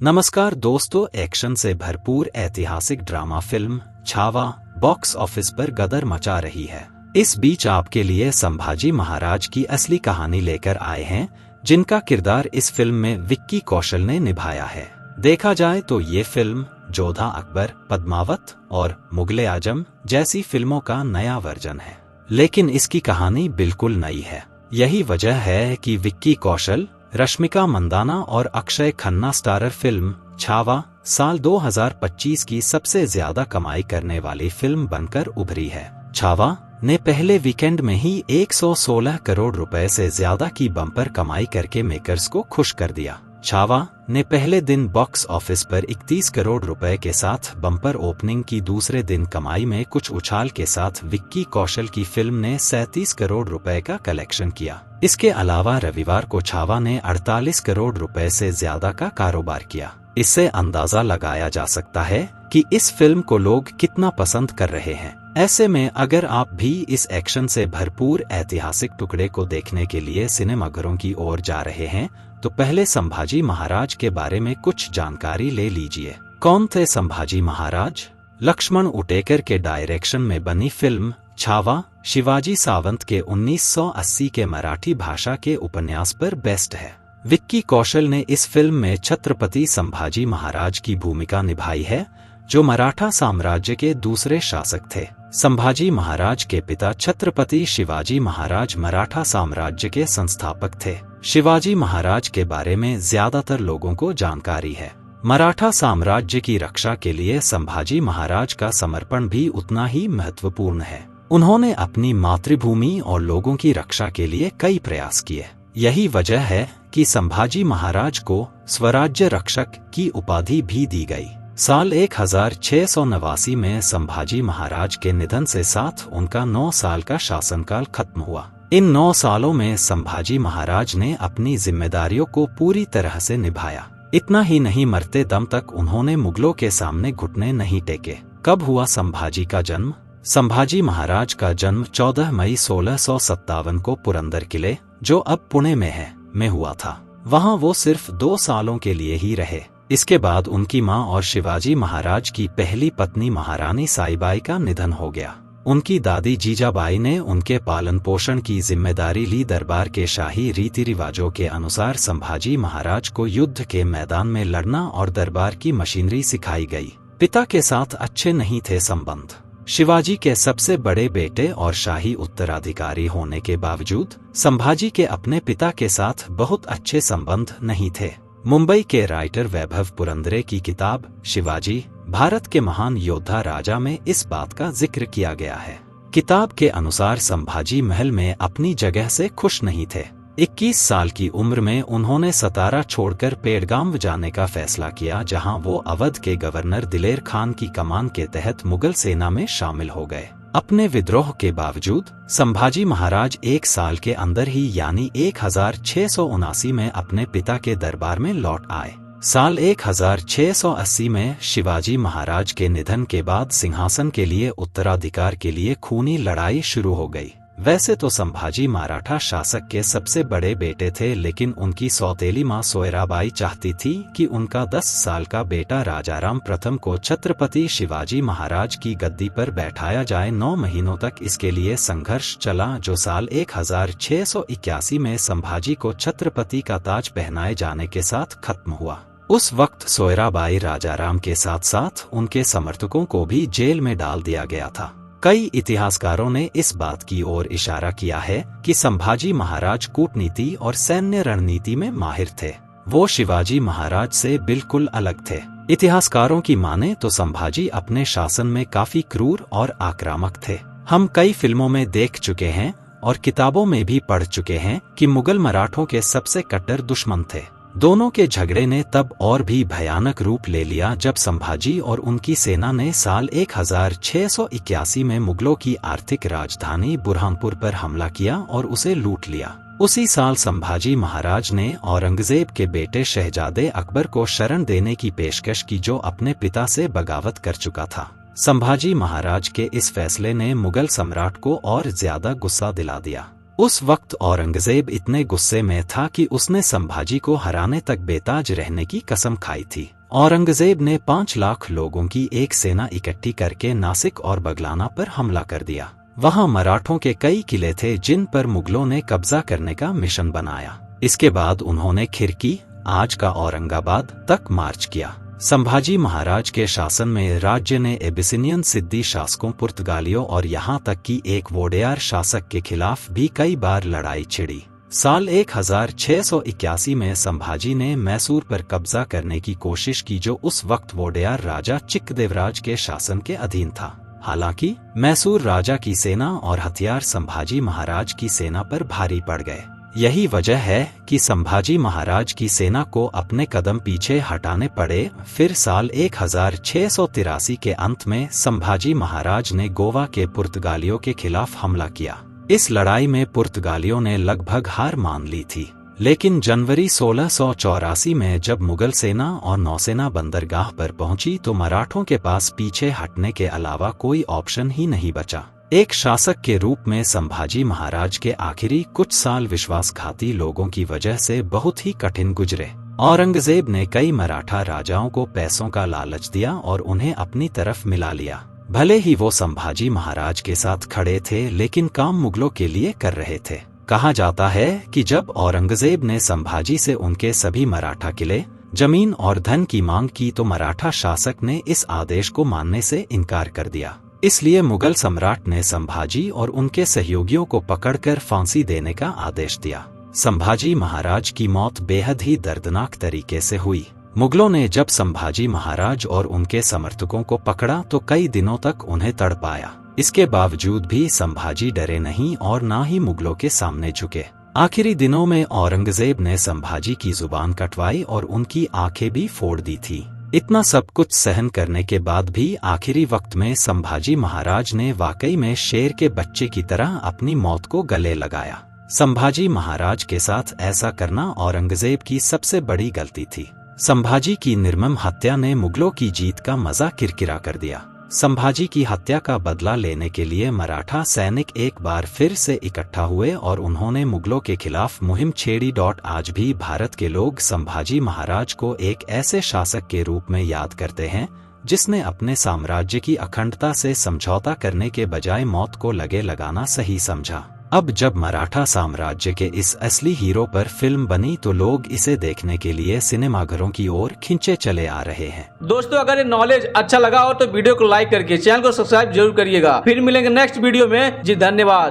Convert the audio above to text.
नमस्कार दोस्तों, एक्शन से भरपूर ऐतिहासिक drama film Chhaava box office पर गदर मचा रही है। इस बीच आपके लिए संभाजी महाराज की असली कहानी लेकर आए हैं, जिनका किरदार इस फिल्म में विक्की कौशल ने निभाया है। देखा जाए तो ये फिल्म जोधा अकबर, पद्मावत और मुगले आजम जैसी फिल्मों का नया वर्जन है, लेकिन इसकी कहानी बिल्कुल नई है। यही वजह है कि विक्की कौशल, रश्मिका मंदाना और अक्षय खन्ना स्टारर फिल्म छावा साल 2025 की सबसे ज्यादा कमाई करने वाली फिल्म बनकर उभरी है। छावा ने पहले वीकेंड में ही 116 करोड़ रुपए से ज्यादा की बम्पर कमाई करके मेकर्स को खुश कर दिया। छावा ने पहले दिन बॉक्स ऑफिस पर 31 करोड़ रुपए के साथ बम्पर ओपनिंग की। दूसरे दिन कमाई में कुछ उछाल के साथ विक्की कौशल की फिल्म ने 37 करोड़ रुपए का कलेक्शन किया। इसके अलावा रविवार को छावा ने 48 करोड़ रुपए से ज्यादा का कारोबार किया। इससे अंदाजा लगाया जा सकता है कि इस फिल्म को लोग कितना पसंद कर रहे हैं। ऐसे में अगर आप भी इस एक्शन से भरपूर ऐतिहासिक टुकड़े को देखने के लिए सिनेमाघरों की ओर जा रहे हैं, तो पहले संभाजी महाराज के बारे में कुछ जानकारी ले लीजिए। कौन थे संभाजी महाराज? लक्ष्मण उटेकर के डायरेक्शन में बनी फिल्म छावा शिवाजी सावंत के 1980 के मराठी भाषा के उपन्यास पर बेस्ड है। विक्की कौशल ने इस फिल्म में छत्रपति संभाजी महाराज की भूमिका निभाई है, जो मराठा साम्राज्य के दूसरे शासक थे। संभाजी महाराज के पिता छत्रपति शिवाजी महाराज मराठा साम्राज्य के संस्थापक थे। शिवाजी महाराज के बारे में ज्यादातर लोगों को जानकारी है। मराठा साम्राज्य की रक्षा के लिए संभाजी महाराज का समर्पण भी उतना ही महत्वपूर्ण है। उन्होंने अपनी मातृभूमि और लोगों की रक्षा के लिए कई प्रयास किए। यही वजह है कि संभाजी महाराज को स्वराज्य रक्षक की उपाधि भी दी गई। साल 1689 में संभाजी महाराज के निधन से साथ उनका 9 साल का शासनकाल खत्म हुआ। इन 9 सालों में संभाजी महाराज ने अपनी जिम्मेदारियों को पूरी तरह से निभाया। इतना ही नहीं, मरते दम तक उन्होंने मुगलों के सामने घुटने नहीं टेके। कब हुआ संभाजी का जन्म? संभाजी महाराज का जन्म 14 मई 1657 को पुरंदर किले, जो अब पुणे में है, में हुआ था। वहां वो सिर्फ 2 सालों के लिए ही रहे। इसके बाद उनकी मां और शिवाजी महाराज की पहली पत्नी महारानी साईबाई का निधन हो गया। उनकी दादी जीजाबाई ने उनके पालन पोषण की जिम्मेदारी ली। दरबार के शाही रीति रिवाजों के अनुसार संभाजी महाराज को युद्ध के मैदान में लड़ना और दरबार की मशीनरी सिखाई गई। पिता के साथ अच्छे नहीं थे संबंध। शिवाजी के सबसे बड़े बेटे और शाही उत्तराधिकारी होने के बावजूद संभाजी के अपने पिता के साथ बहुत अच्छे संबंध नहीं थे। मुंबई के राइटर वैभव पुरंदरे की किताब शिवाजी भारत के महान योद्धा राजा में इस बात का जिक्र किया गया है। किताब के अनुसार संभाजी महल में अपनी जगह से खुश नहीं थे। 21 साल की उम्र में उन्होंने सतारा छोड़कर पेड़गाम जाने का फैसला किया, जहां वो अवध के गवर्नर दिलेर खान की कमान के तहत मुगल सेना में शामिल हो गए। अपने विद्रोह के बावजूद संभाजी महाराज 1 साल के अंदर ही यानी 1679 में अपने पिता के दरबार में लौट आए। साल 1680 में शिवाजी महाराज के निधन के बाद सिंहासन के लिए उत्तराधिकार के लिए खूनी लड़ाई शुरू हो गई। वैसे तो संभाजी मराठा शासक के सबसे बड़े बेटे थे, लेकिन उनकी सौतेली मां सोयराबाई चाहती थी कि उनका 10 साल का बेटा राजाराम प्रथम को छत्रपति शिवाजी महाराज की गद्दी पर बैठाया जाए। 9 महीनों तक इसके लिए संघर्ष चला, जो साल 1681 में संभाजी को छत्रपति का ताज पहनाए जाने के साथ खत्म हुआ। उस वक्त सोयराबाई राजाराम के साथ साथ उनके समर्थकों को भी जेल में डाल दिया गया था। कई इतिहासकारों ने इस बात की ओर इशारा किया है कि संभाजी महाराज कूटनीति और सैन्य रणनीति में माहिर थे। वो शिवाजी महाराज से बिल्कुल अलग थे। इतिहासकारों की माने तो संभाजी अपने शासन में काफी क्रूर और आक्रामक थे। हम कई फिल्मों में देख चुके हैं और किताबों में भी पढ़ चुके हैं कि मुगल मराठों के सबसे कट्टर दुश्मन थे। दोनों के झगड़े ने तब और भी भयानक रूप ले लिया जब संभाजी और उनकी सेना ने साल 1681 में मुगलों की आर्थिक राजधानी बुरहानपुर पर हमला किया और उसे लूट लिया। उसी साल संभाजी महाराज ने औरंगजेब के बेटे शहजादे अकबर को शरण देने की पेशकश की, जो अपने पिता से बगावत कर चुका था। संभाजी महाराज के इस फैसले ने मुगल सम्राट को और ज्यादा गुस्सा दिला दिया। उस वक्त औरंगजेब इतने गुस्से में था कि उसने संभाजी को हराने तक बेताज रहने की कसम खाई थी। औरंगजेब ने 5 लाख लोगों की एक सेना इकट्ठी करके नासिक और बगलाना पर हमला कर दिया। वहां मराठों के कई किले थे जिन पर मुगलों ने कब्जा करने का मिशन बनाया। इसके बाद उन्होंने खिरकी, आज का औरंगाबाद, तक मार्च किया। संभाजी महाराज के शासन में राज्य ने एबिसिनियन सिद्दी शासकों, पुर्तगालियों और यहाँ तक कि एक वोडेयार शासक के खिलाफ भी कई बार लड़ाई छिड़ी। साल 1681 में संभाजी ने मैसूर पर कब्जा करने की कोशिश की जो उस वक्त वोडेयार राजा चिक्कदेवराज के शासन के अधीन था। हालांकि मैसूर राजा की सेना और हथियार संभाजी महाराज की सेना पर भारी पड़ गए। यही वजह है कि संभाजी महाराज की सेना को अपने कदम पीछे हटाने पड़े। फिर साल 1683 के अंत में संभाजी महाराज ने गोवा के पुर्तगालियों के खिलाफ हमला किया। इस लड़ाई में पुर्तगालियों ने लगभग हार मान ली थी, लेकिन जनवरी 1684 में जब मुगल सेना और नौसेना बंदरगाह पर पहुंची तो मराठों के पास पीछे हटने के अलावा कोई ऑप्शन ही नहीं बचा। एक शासक के रूप में संभाजी महाराज के आखिरी कुछ साल विश्वासघाती लोगों की वजह से बहुत ही कठिन गुजरे। औरंगजेब ने कई मराठा राजाओं को पैसों का लालच दिया और उन्हें अपनी तरफ मिला लिया। भले ही वो संभाजी महाराज के साथ खड़े थे, लेकिन काम मुगलों के लिए कर रहे थे। कहा जाता है कि जब औरंगजेब ने संभाजी से उनके सभी मराठा किले, जमीन और धन की मांग की तो मराठा शासक ने इस आदेश को मानने से इनकार कर दिया। इसलिए मुगल सम्राट ने संभाजी और उनके सहयोगियों को पकड़कर फांसी देने का आदेश दिया। संभाजी महाराज की मौत बेहद ही दर्दनाक तरीके से हुई। मुगलों ने जब संभाजी महाराज और उनके समर्थकों को पकड़ा तो कई दिनों तक उन्हें तड़पाया। इसके बावजूद भी संभाजी डरे नहीं और ना ही मुगलों के सामने झुके। आखिरी दिनों में औरंगजेब ने संभाजी की जुबान कटवाई और उनकी आंखें भी फोड़ दी थी। इतना सब कुछ सहन करने के बाद भी आखिरी वक्त में संभाजी महाराज ने वाकई में शेर के बच्चे की तरह अपनी मौत को गले लगाया। संभाजी महाराज के साथ ऐसा करना औरंगजेब की सबसे बड़ी गलती थी। संभाजी की निर्मम हत्या ने मुगलों की जीत का मजा किरकिरा कर दिया। संभाजी की हत्या का बदला लेने के लिए मराठा सैनिक एक बार फिर से इकट्ठा हुए और उन्होंने मुगलों के खिलाफ मुहिम छेड़ी। आज भी भारत के लोग संभाजी महाराज को एक ऐसे शासक के रूप में याद करते हैं जिसने अपने साम्राज्य की अखंडता से समझौता करने के बजाय मौत को लगे लगाना सही समझा। अब जब मराठा साम्राज्य के इस असली हीरो पर फिल्म बनी तो लोग इसे देखने के लिए सिनेमाघरों की ओर खिंचे चले आ रहे हैं। दोस्तों, अगर ये नॉलेज अच्छा लगा हो तो वीडियो को लाइक करके चैनल को सब्सक्राइब जरूर करिएगा। फिर मिलेंगे नेक्स्ट वीडियो में। जी धन्यवाद।